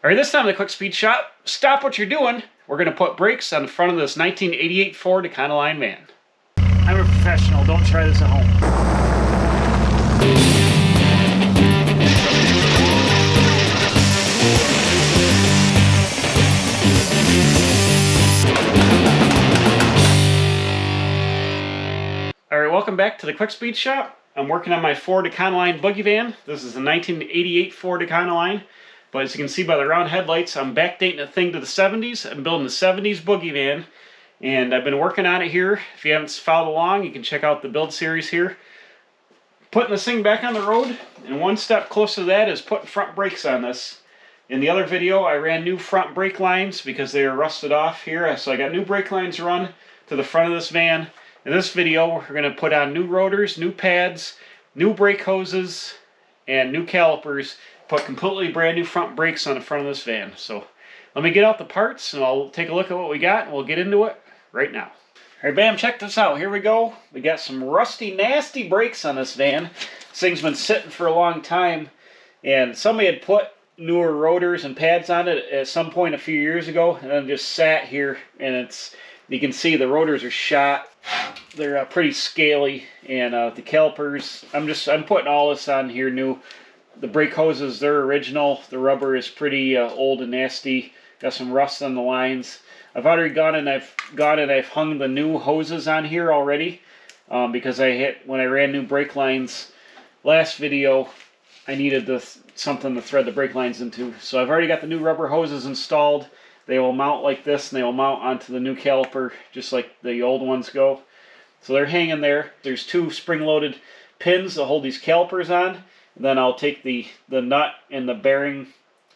Alright, this time in the Quick Speed Shop, stop what you're doing. We're going to put brakes on the front of this 1988 Ford Econoline van. I'm a professional, don't try this at home. Alright, welcome back to the Quick Speed Shop. I'm working on my Ford Econoline buggy van. This is a 1988 Ford Econoline. But as you can see by the round headlights, I'm backdating the thing to the 70s. I'm building the 70s boogie van. And I've been working on it here. If you haven't followed along, you can check out the build series here. Putting this thing back on the road. And one step closer to that is putting front brakes on this. In the other video, I ran new front brake lines because they were rusted off here. So I got new brake lines run to the front of this van. In this video, we're going to put on new rotors, new pads, new brake hoses, and new calipers. Put completely brand new front brakes on the front of this van. So let me get out the parts and I'll take a look at what we got and we'll get into it right now. Alright, bam, check this out. Here we go. We got some rusty, nasty brakes on this van. This thing's been sitting for a long time and somebody had put newer rotors and pads on it at some point a few years ago and then just sat here and it's, you can see the rotors are shot. They're pretty scaly and the calipers, I'm putting all this on here new. The brake hoses, they're original. The rubber is pretty old and nasty. Got some rust on the lines. I've already gone and I've hung the new hoses on here already because when I ran new brake lines last video, I needed something to thread the brake lines into. So I've already got the new rubber hoses installed. They will mount like this and they will mount onto the new caliper just like the old ones go. So they're hanging there. There's two spring-loaded pins to hold these calipers on. And then I'll take the nut and the bearing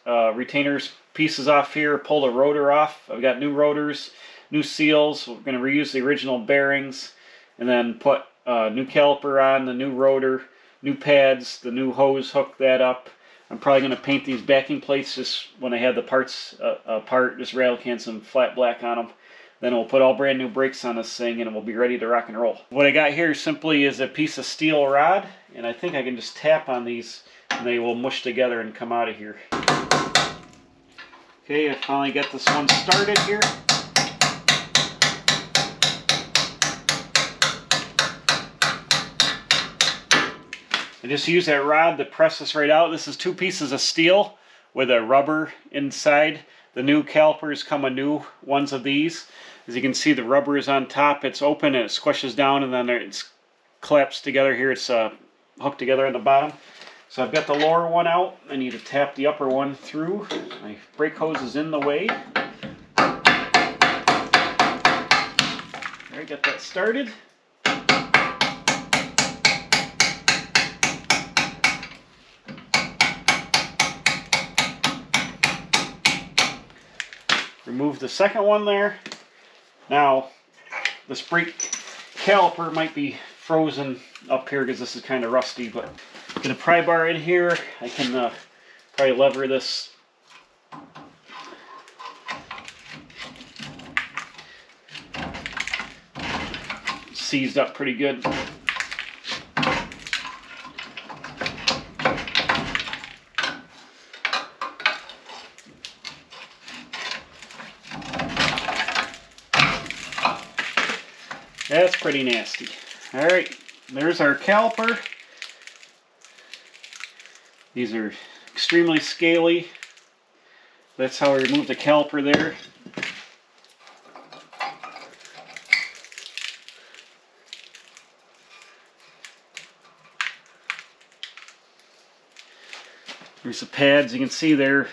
retainers pieces off here, pull the rotor off. I've got new rotors, new seals. We're going to reuse the original bearings and then put new caliper on, the new rotor, new pads, the new hose, hook that up. I'm probably going to paint these backing plates just when I have the parts apart, just rattle can some flat black on them. Then we'll put all brand new brakes on this thing and we'll be ready to rock and roll. What I got here simply is a piece of steel rod, and I think I can just tap on these and they will mush together and come out of here. Okay, I finally got this one started here. I just use that rod to press this right out. This is two pieces of steel with a rubber inside. The new calipers come with new ones of these. As you can see, the rubber is on top. It's open and it squishes down and then it's collapsed together here. It's hooked together on the bottom. So I've got the lower one out. I need to tap the upper one through. My brake hose is in the way. Alright, got that started. Remove the second one there. Now, this brake caliper might be frozen up here because this is kind of rusty, but get a pry bar in here. I can probably lever this. Seized up pretty good. That's pretty nasty. Alright, there's our caliper. These are extremely scaly. That's how I remove the caliper there. There's the pads. You can see they're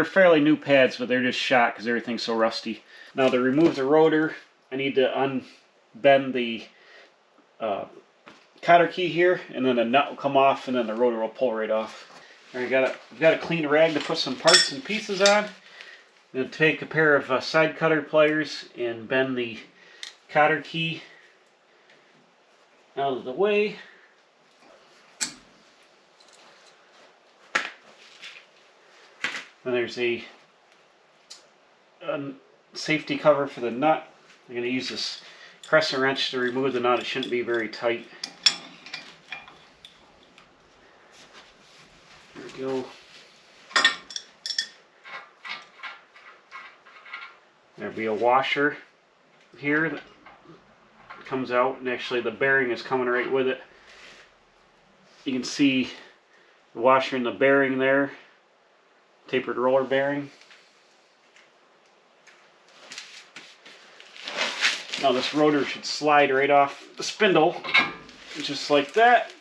fairly new pads, but they're just shot because everything's so rusty. Now to remove the rotor, I need to unbend the cotter key here, and then the nut will come off, and then the rotor will pull right off. I've got a clean rag to put some parts and pieces on. I'm going to take a pair of side cutter pliers and bend the cotter key out of the way. And there's a safety cover for the nut. I'm going to use this crescent wrench to remove the nut. It shouldn't be very tight. There we go. There'll be a washer here that comes out, and actually the bearing is coming right with it. You can see the washer and the bearing there, tapered roller bearing. Now this rotor should slide right off the spindle, just like that.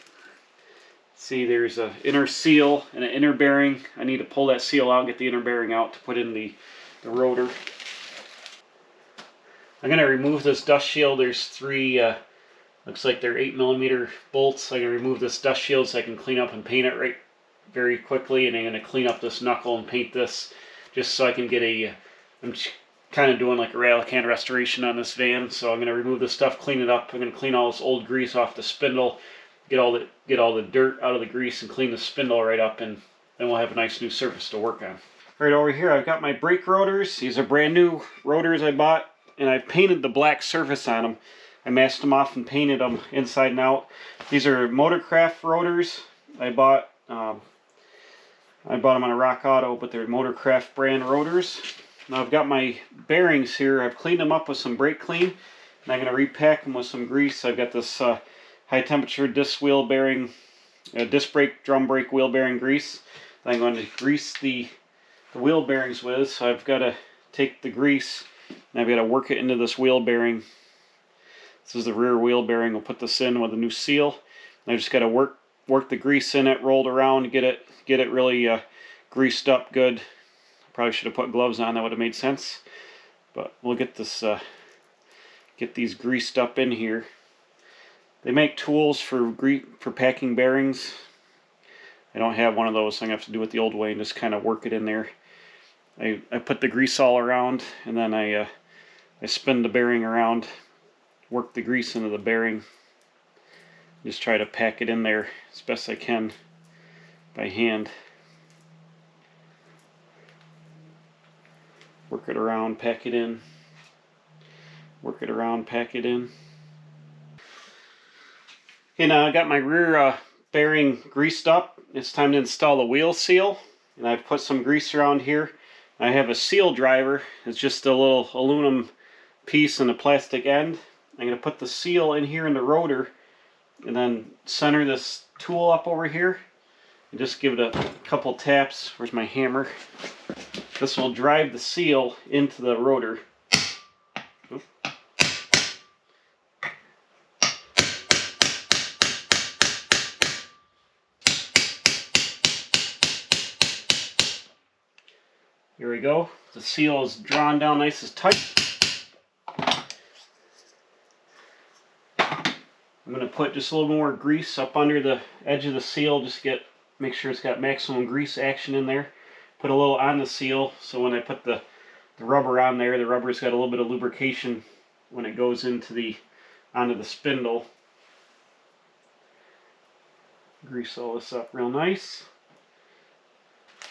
See, there's an inner seal and an inner bearing. I need to pull that seal out and get the inner bearing out to put in the rotor. I'm going to remove this dust shield. There's three, looks like they're 8mm bolts. I'm going to remove this dust shield so I can clean up and paint it right very quickly. And I'm going to clean up this knuckle and paint this just so I can get I'm kind of doing like a rattle can restoration on this van. So I'm going to remove this stuff, clean it up. I'm going to clean all this old grease off the spindle, get all the dirt out of the grease and clean the spindle right up, and then we'll have a nice new surface to work on. Right over here I've got my brake rotors. These are brand new rotors I bought, and I've painted the black surface on them. I masked them off and painted them inside and out. These are Motorcraft rotors. I bought them on a Rock Auto, but they're Motorcraft brand rotors. Now I've got my bearings here. I've cleaned them up with some brake clean, and I'm going to repack them with some grease. I've got this high temperature disc wheel bearing, disc brake, drum brake wheel bearing grease that I'm going to grease the wheel bearings with. So I've got to take the grease and I've got to work it into this wheel bearing. This is the rear wheel bearing. We'll put this in with a new seal. And I just got to work the grease in it, rolled around, get it really greased up good. Probably should have put gloves on. That would have made sense. But we'll get this get these greased up in here. They make tools for packing bearings. I don't have one of those, so I'm going to have to do it the old way and just kind of work it in there. I put the grease all around, and then I spin the bearing around, work the grease into the bearing, just try to pack it in there as best I can by hand. Work it around, pack it in. Work it around, pack it in. Okay, now I got my rear bearing greased up. It's time to install the wheel seal. And I've put some grease around here. I have a seal driver. It's just a little aluminum piece and a plastic end. I'm going to put the seal in here in the rotor and then center this tool up over here and just give it a couple taps. Where's my hammer? This will drive the seal into the rotor. Oop. Here we go. The seal is drawn down nice and tight. I'm going to put just a little more grease up under the edge of the seal, just make sure it's got maximum grease action in there. Put a little on the seal, so when I put the rubber on there, the rubber's got a little bit of lubrication when it goes onto the spindle. Grease all this up real nice.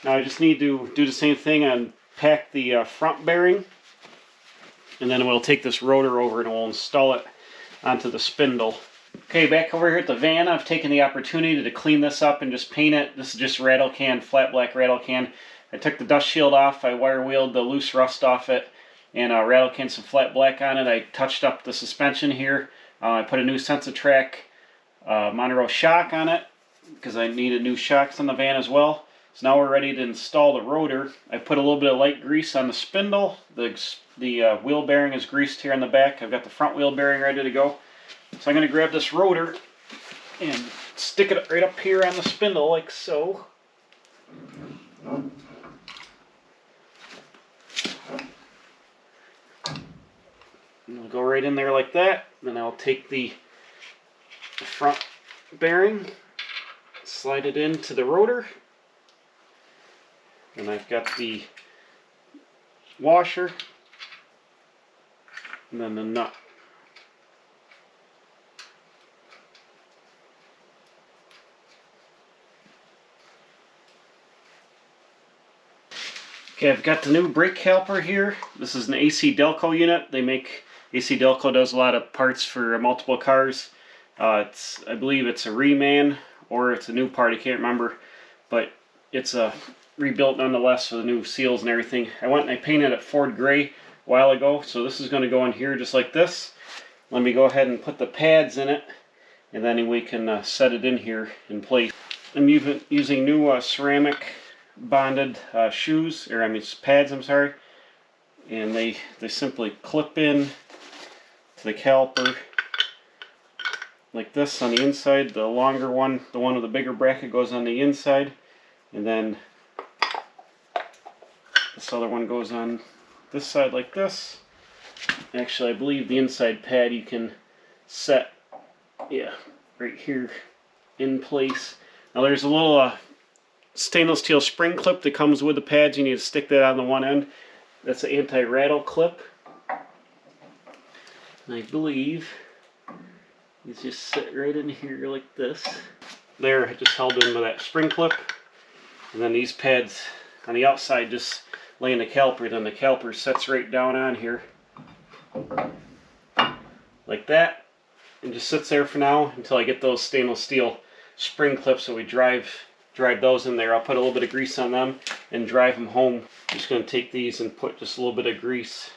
Now I just need to do the same thing and pack the front bearing, and then we'll take this rotor over and we'll install it onto the spindle. Okay, back over here at the van, I've taken the opportunity to clean this up and just paint it. This is just rattle can, flat black rattle can. I took the dust shield off, I wire wheeled the loose rust off it, and rattle can some flat black on it. I touched up the suspension here. I put a new Sensitrack Monroe shock on it because I needed new shocks on the van as well. So now we're ready to install the rotor. I put a little bit of light grease on the spindle. The wheel bearing is greased here on the back. I've got the front wheel bearing ready to go. So I'm going to grab this rotor and stick it right up here on the spindle like so. And it'll go right in there like that. Then I'll take the front bearing, slide it into the rotor. And I've got the washer and then the nut. Okay, I've got the new brake caliper here. This is an AC Delco unit. AC Delco does a lot of parts for multiple cars. I believe it's a reman or it's a new part, I can't remember, but it's rebuilt nonetheless with the new seals and everything. I went and I painted it Ford gray. while ago. So this is going to go in here just like this. Let me go ahead and put the pads in it, and then we can set it in here in place. I'm using new ceramic bonded shoes, or I mean pads, I'm sorry. And they simply clip in to the caliper like this on the inside. The longer one, the one with the bigger bracket, goes on the inside, and then this other one goes on this side like this. Actually, I believe the inside pad you can set, yeah, right here in place. Now there's a little stainless steel spring clip that comes with the pads. You need to stick that on the one end. That's an anti-rattle clip. And I believe these just sit right in here like this. There, just held in with that spring clip. And then these pads on the outside just lay in the caliper. Then the caliper sets right down on here. Like that. And just sits there for now until I get those stainless steel spring clips that we drive those in there. I'll put a little bit of grease on them and drive them home. I'm just going to take these and put just a little bit of grease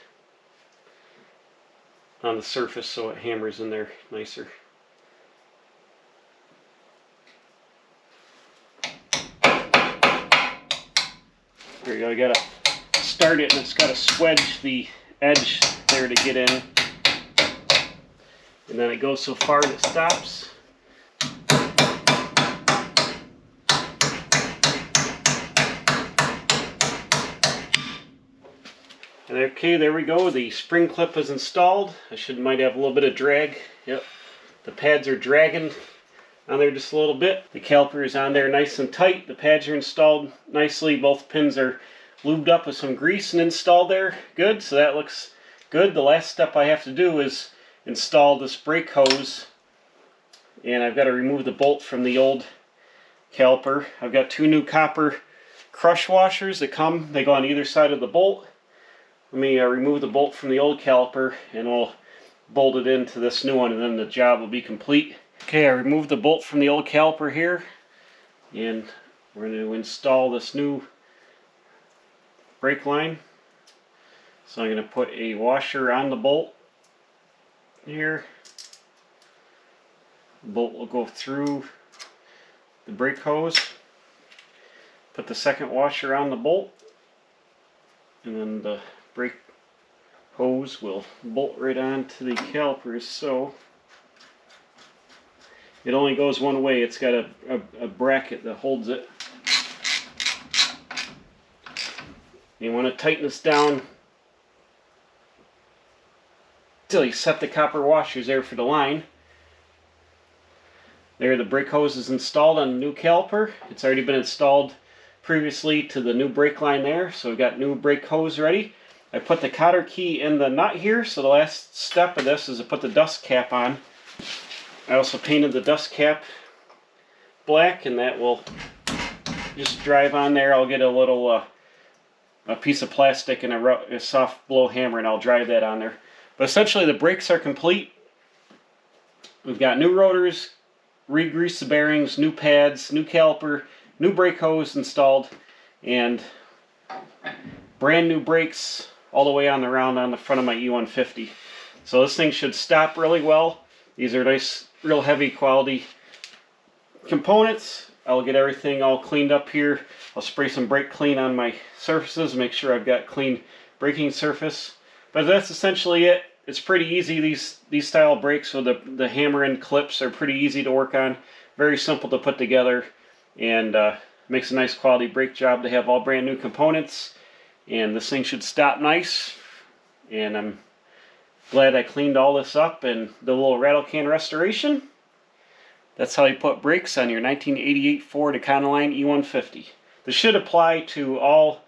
on the surface so it hammers in there nicer. There you go. You gotta start it, and it's got to swedge the edge there to get in, and then it goes so far that it stops. And okay, there we go. The spring clip is installed. Might have a little bit of drag. Yep, the pads are dragging on there just a little bit. The caliper is on there nice and tight. The pads are installed nicely. Both pins are lubed up with some grease and installed there. Good, so that looks good. The last step I have to do is install this brake hose. And I've got to remove the bolt from the old caliper. I've got two new copper crush washers that they go on either side of the bolt. Let me remove the bolt from the old caliper, and we'll bolt it into this new one, and then the job will be complete. Okay, I removed the bolt from the old caliper here, and we're going to install this new brake line. So I'm going to put a washer on the bolt here. The bolt will go through the brake hose. Put the second washer on the bolt, and then the brake hose will bolt right onto the calipers. So it only goes one way. It's got a bracket that holds it. You want to tighten this down until you set the copper washers there for the line. There, the brake hose is installed on the new caliper. It's already been installed previously to the new brake line there, so we've got new brake hose ready. I put the cotter key in the nut here, so the last step of this is to put the dust cap on. I also painted the dust cap black, and that will just drive on there. I'll get a little a piece of plastic and a soft blow hammer, and I'll drive that on there. But essentially the brakes are complete. We've got new rotors, re-greased the bearings, new pads, new caliper, new brake hose installed, and brand new brakes all the way on the front of my E150. So this thing should stop really well. These are nice, real heavy quality components. I'll get everything all cleaned up here. I'll spray some brake clean on my surfaces, make sure I've got clean braking surface. But that's essentially it. It's pretty easy. These style brakes with the hammer and clips are pretty easy to work on. Very simple to put together, and makes a nice quality brake job to have all brand new components. And this thing should stop nice. And I'm glad I cleaned all this up and the little rattle can restoration. That's how you put brakes on your 1988 Ford Econoline E150. This should apply to all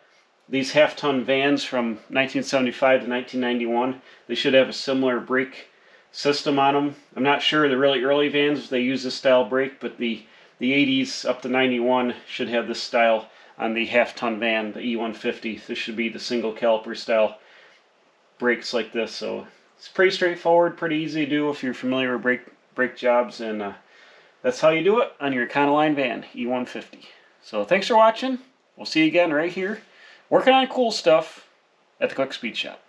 these half-ton vans from 1975 to 1991. They should have a similar brake system on them. I'm not sure the really early vans if they use this style brake, but the 80s up to 91 should have this style on the half-ton van, the E150. This should be the single caliper style brakes like this. So it's pretty straightforward, pretty easy to do if you're familiar with brake jobs, and that's how you do it on your Econoline van, E150. So thanks for watching. We'll see you again right here, working on cool stuff at the Quick Speed Shop.